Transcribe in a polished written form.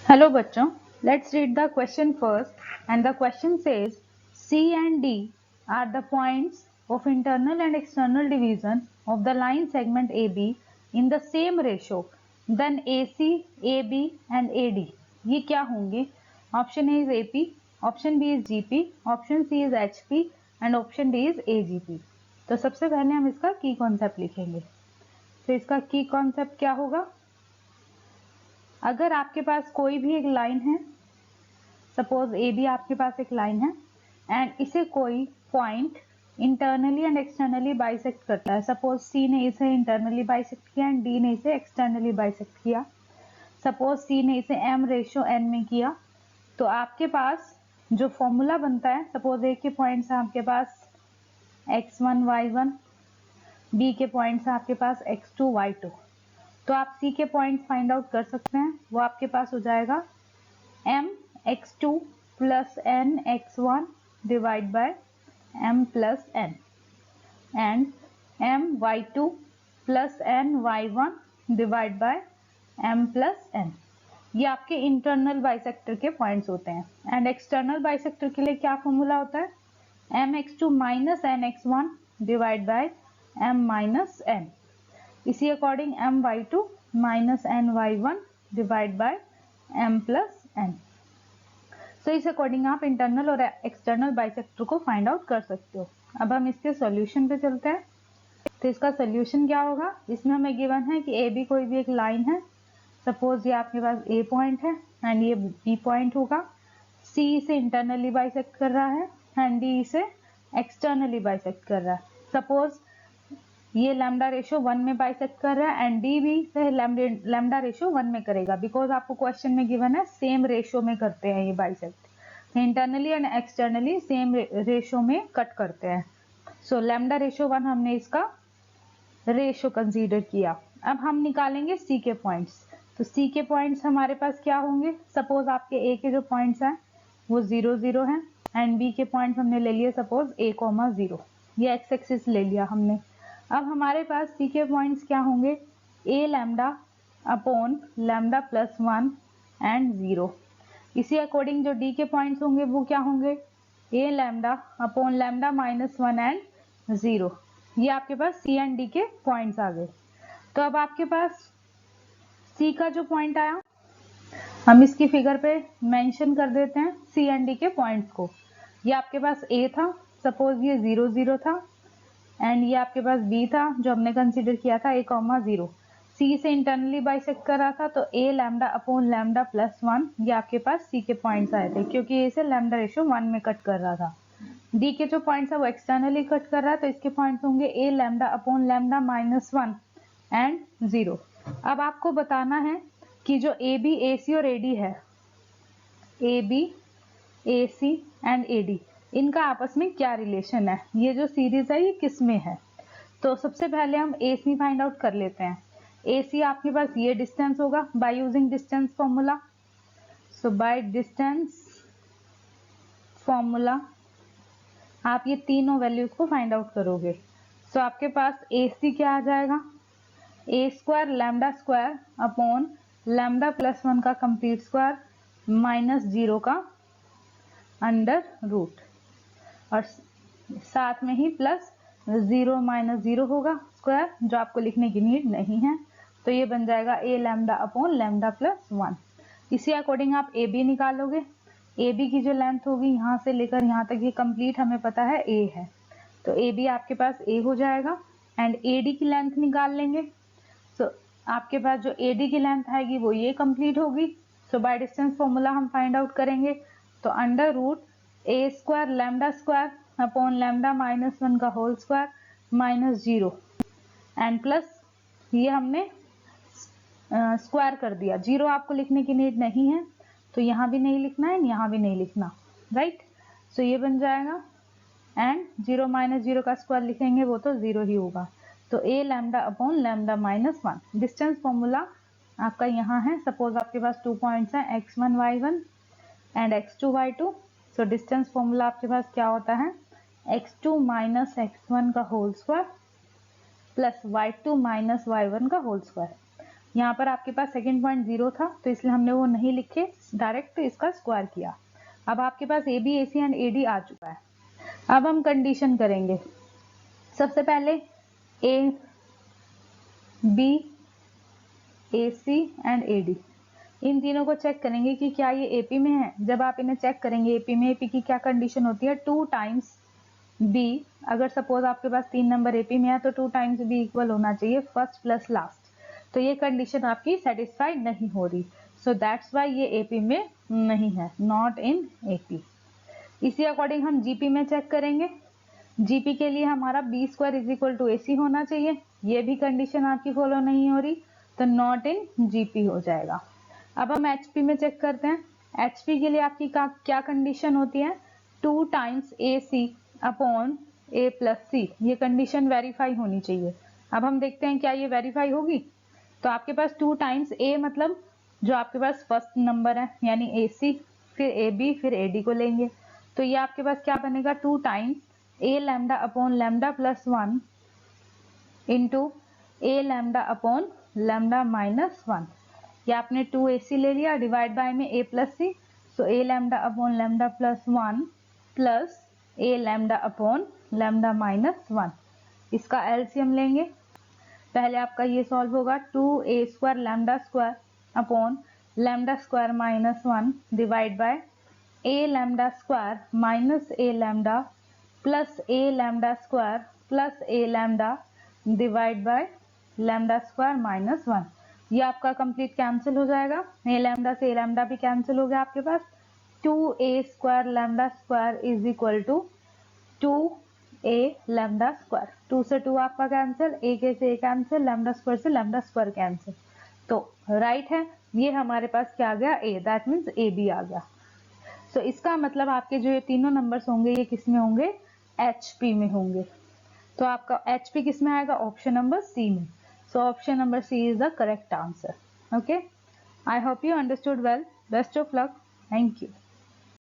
Hello बच्चों, let's read the question first and the question says C and D are the points of internal and external division of the line segment AB in the same ratio then AC, AB and AD ये क्या होंगे? Option A is AP, option B is GP, option C is HP and option D is AGP। तो सबसे पहले हम इसका की concept लिखेंगे। तो इसका की कॉन्सेप्ट क्या होगा? अगर आपके पास कोई भी एक लाइन है, सपोज ए बी आपके पास एक लाइन है एंड इसे कोई point internally and externally bisect करता है। सपोज सी ने इसे इंटरनली बाइसेक्ट किया एंड डी ने इसे एक्सटर्नली बाइसेक्ट किया। सपोज सी ने इसे m रेशियो n में किया। तो आपके पास जो फॉर्मूला बनता है, सपोज ए के पॉइंट्स है आपके पास x1 y1, बी के पॉइंट्स है आपके पास x2 y2। तो आप सी के पॉइंट फाइंड आउट कर सकते हैं। वो आपके पास हो जाएगा m x2 plus n x1 divide by m plus n and m y2 plus n y1 divide by m plus n। ये आपके इंटरनल बाइसेक्टर के पॉइंट्स होते हैं। एंड एक्सटर्नल बाइसेक्टर के लिए क्या फॉर्मूला होता है? m x2 minus n x1 divide by m minus n। इसी according m y2 minus n y1 divide by m plus n। तो इस अकॉर्डिंग आप इंटरनल और एक्सटर्नल बाइसेक्टर को फाइंड आउट कर सकते हो। अब हम इसके सॉल्यूशन पे चलते हैं। तो इसका सॉल्यूशन क्या होगा? इसमें हमें गिवन है कि ए बी कोई भी एक लाइन है। सपोज ये आपके पास ए पॉइंट है एंड ये बी पॉइंट होगा। सी इसे इंटरनली बाइसेक्ट कर रहा है एंड डी इसे एक्सटर्नली बाइसेक्ट कर रहा है। सपोज ये लैम्डा रेशियो 1 में बाइसेक्ट कर रहा है एंड डी भी से लैम्डा रेशियो 1 में करेगा, बिकॉज आपको क्वेश्चन में गिवन है सेम रेशियो में करते हैं ये bisect. Internally and externally same ratio में कट करते हैं। सो लैम्डा रेशियो 1 हमने इसका रेशियो कंसीडर किया। अब हम निकालेंगे सी के पॉइंट्स। तो सी के पॉइंट्स हमारे पास क्या होंगे? सपोज आपके ए के जो पॉइंट्स हैं वो 0 0 हैं एंड बी के पॉइंट्स हमने ले लिए सपोज a, 0। ये एक्स एक्सिस ले लिया हमने। अब हमारे पास सी के पॉइंट्स क्या होंगे? A lambda upon lambda plus 1 and 0। इसी अकॉर्डिंग जो डी के पॉइंट्स होंगे वो क्या होंगे? A lambda upon lambda minus 1 and 0। ये आपके पास सी एंड डी के पॉइंट्स आ गए। तो अब आपके पास सी का जो पॉइंट आया, हम इसकी फिगर पे मेंशन कर देते हैं सी एंड डी के पॉइंट्स को। ये आपके पास ए था, सपोज ये 0 0 था एंड ये आपके पास बी था जो हमने कंसीडर किया था a, 0। सी से इंटरनली बाइसेक्ट कर रहा था तो a lambda upon lambda plus 1 ये आपके पास सी के पॉइंट्स आए थे, क्योंकि a से लैम्डा रेशियो 1 में कट कर रहा था। डी के जो पॉइंट्स है वो एक्सटर्नली कट कर रहा है, तो इसके पॉइंट्स होंगे a lambda upon lambda minus 1 and 0। अब आपको बताना है कि जो ए बी ए सी और ए डी है, A B A C and A D, इनका आपस में क्या रिलेशन है, ये जो सीरीज है ये किस में है। तो सबसे पहले हम ए सी फाइंड आउट कर लेते हैं। ए सी आपके पास ये डिस्टेंस होगा by using distance formula. So by distance formula आप ये तीनों वैल्यूज को फाइंड आउट करोगे। सो आपके पास ए सी क्या आ जाएगा? A square lambda square upon lambda plus 1 का कंप्लीट स्क्वायर माइनस 0 का अंडर रूट, और साथ में ही प्लस 0 माइनस 0 होगा स्क्वायर, जो आपको लिखने की नीड नहीं है। तो ये बन जाएगा ए लैम्डा अपॉन लैम्डा प्लस 1। इसी अकॉर्डिंग आप ए बी निकालोगे। ए बी की जो लेंथ होगी यहाँ से लेकर यहाँ तक ये कंप्लीट हमें पता है ए है, तो ए बी आपके पास ए हो जाएगा। एंड ए डी की लेंथ निकाल लेंगे। तो आपके पास जो ए डी की लेंथ आएगी वो ये कंप्लीट होगी। सो बाय डिस्टेंस फॉर्मूला हम फाइंड आउट करेंगे। तो under root a square lambda square upon lambda minus 1 का whole square minus 0 and plus ये हमने स्क्वायर कर दिया। 0 आपको लिखने की नीड नहीं है, तो यहाँ भी नहीं लिखना है, यहाँ भी नहीं लिखना, राइट। सो ये बन जाएगा एंड 0 माइनस 0 का स्क्वायर लिखेंगे वो तो 0 ही होगा। तो a lambda upon lambda minus 1। Distance formula आपका यहाँ है। सपोज आपके पास 2 पॉइंट्स हैं x1 y1 and x2 y2। So distance formula आपके पास क्या होता है? x2 माइनस x1 का whole square plus y2 minus y1 का होल स्क्वायर। यहाँ पर आपके पास सेकंड पॉइंट 0 था तो इसलिए हमने वो नहीं लिखे, डायरेक्ट इसका स्क्वायर किया। अब आपके पास A B A C and A D आ चुका है। अब हम कंडीशन करेंगे। सबसे पहले A B A C and A D, इन तीनों को चेक करेंगे कि क्या ये एपी में है। जब आप इन्हें चेक करेंगे एपी में, एपी की क्या कंडीशन होती है, 2 टाइम्स बी। अगर सपोज आपके पास 3 नंबर एपी में है तो 2 टाइम्स बी इक्वल होना चाहिए फर्स्ट प्लस लास्ट। तो ये कंडीशन आपकी सेटिस्फाइड नहीं हो रही, सो दैट्स वाई ये एपी में नहीं है, नॉट इन एपी। इसी अकॉर्डिंग हम जीपी में चेक करेंगे। जीपी के लिए हमारा B square is equal to AC होना चाहिए, ये भी कंडीशन आपकी फॉलो नहीं हो रही, तो नॉट इन जीपी हो जाएगा। अब हम एचपी में चेक करते हैं। एचपी के लिए आपकी क्या कंडीशन होती है, 2 टाइम्स ए सी अपॉन ए प्लस सी, ये कंडीशन वेरीफाई होनी चाहिए। अब हम देखते हैं क्या ये वेरीफाई होगी। तो आपके पास 2 टाइम्स ए मतलब जो आपके पास फर्स्ट नंबर है यानी ए सी, फिर ए बी, फिर ए डी को लेंगे, तो ये आपके पास क्या बनेगा, 2 times a lambda upon lambda plus 1 into a lambda upon lambda minus 1। ये आपने 2ac ले लिया, डिवाइड बाय में a plus C, so a lambda upon lambda plus 1 plus a lambda upon lambda minus 1। इसका एलसीएम लेंगे। पहले आपका ये सॉल्व होगा, 2a square lambda square upon lambda square minus 1 divide by a lambda square minus a lambda plus a lambda square plus a lambda divide by lambda square minus 1। ये आपका complete cancel हो जाएगा, ए lambda से ए lambda भी cancel हो गया आपके पास। 2a square lambda square is equal to 2a lambda square, 2 से 2 आपका कैंसिल, ए के से ए कैंसिल, लैम्डा स्क्वायर से लैम्डा स्क्वायर कैंसिल, तो राइट है। ये हमारे पास क्या आ गया, A, that means A B आ गया। सो इसका मतलब आपके जो ये तीनों नंबर्स होंगे ये किस में होंगे, एचपी में होंगे। तो आपका एचपी किस में आएगा, ऑप्शन नंबर सी में। So option number C is the correct answer. Okay. I hope you understood well. Best of luck. Thank you.